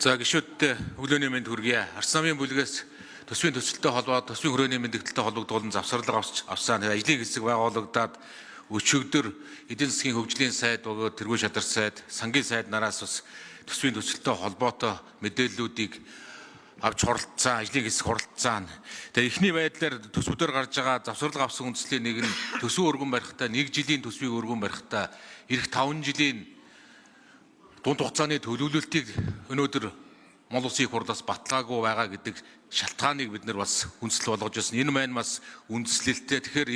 За гишүүдтэй өглөөний мэнд хүргье. Арс намын бүлгээс төсвийн төсөлтөй холбоод төсвийн хүрээний мэдээлэлтэй холбогдуулан завсарлага авсан ажлын хэсэг байгуулагдаад өчигдөр эдийн засгийн хөгжлийн сайд бөгөөд тэргуун шадар сайд, сангийн сайд нараас бас төсвийн төсөлтөй холбоотой мэдээллүүдийг авч хуралцсан, ажлын хэсэг хуралцсан. Тэгээ эхний байдлаар төсвүүдээр гарч байгаа завсарлага авсан үндслийн нэг нь төсвийн өргөн барихтаа 1 жилийн төсвийн өргөн барихтаа эх 5 жилийн дунд хугацааны төлөвлөлтийг өнөөдөр Монгол Улсын их хурлаас баталгаагүй байгаа гэдэг шалтгааныг бид нар бас үндэслэл болгож байна. Энэ маань бас үндэслэлтэй. Тэгэхээр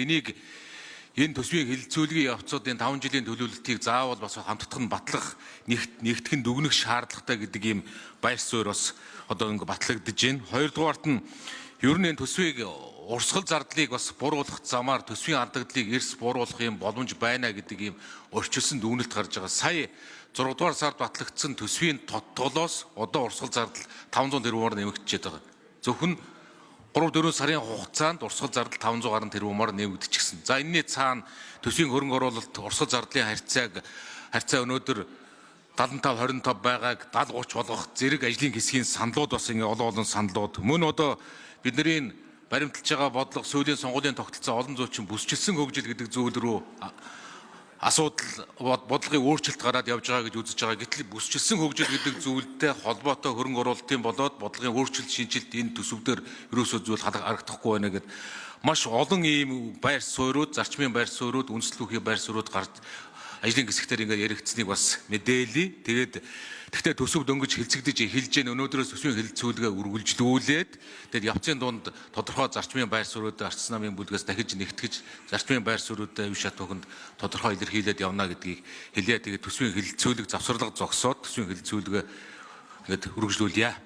энэ төсвийн хилцүүлгийн явцуудын 5 жилийн төлөвлөлтийг заавал бас хамтдах нь батлах, нэгтгэн дүгнэх шаардлагатай гэдэг ийм байр суурь бас одоо ингэ батлагдж байна. Хоёрдугаарт нь ер нь төсвийг урсгал зардлыг бас бууруулах замаар төсвийн алдагдлыг эрс бууруулах юм боломж байна гэдэг ийм орчилсон дүгнэлт гарч байгаа. Сая 6 дугаар сард батлагдсан төсвийн тодтголоос одоо урсгал зардал 500 тэрбумаар нэмэгдчихэд байгаа. Зөвхөн 3-4 сарын хугацаанд урсгал зардал 500 гаруй тэрбумаар нэмэгдчихсэн. За энэний цаана төсвийн хөрөнгө оруулалт урсгал зардлын харьцаа өнөөдөр 75-25 байгааг 70-30 болгох зэрэг ажлын хэсгийн саналууд бас ингээ олон саналууд. Мөн одоо бидний баримталж байгаа бодлого сүүлийн сонгуулийн тогтолцоо олон зуучин бүсчилсэн хөгжил гэдэг зүйл рүү асуудал бодлогын өөрчлөлт гараад явж байгаа гэж үзэж байгаа. Гэтэл бүсчилсэн хөгжил гэдэг зүйлтэй холбоотой хөрөнгө оруулалтын болоод бодлогын өөрчлөлт шинжилт энэ төсөвдөр ерөөсөө зүйл харагдахгүй байна гэдэг маш олон ийм байр суурьуд, зарчмын байр суурьуд, үндэслэлийн байр суурьуд гарч ажлын хэсгээр ингээд яригдсныг бас мэдээлье. Тэгтээ төсөв дөнгөж хилцэгдэж эхэлж гэн өнөөдрөөс төсвийн хилцүүлгээ үргэлжлүүлээд тэгээд явцын дунд тодорхой зарчмын байр суурьуд арс намын бүлгээс дахиж нэгтгэж зарчмын байр суурьудаа үе шат өгөнд тодорхой илэрхийлээд явна гэдгийг хэлээ. Тэгээд төсвийн хилцүүлэг завсарлага зогсоод төсвийн хилцүүлгээ ингээд үргэлжлүүлье.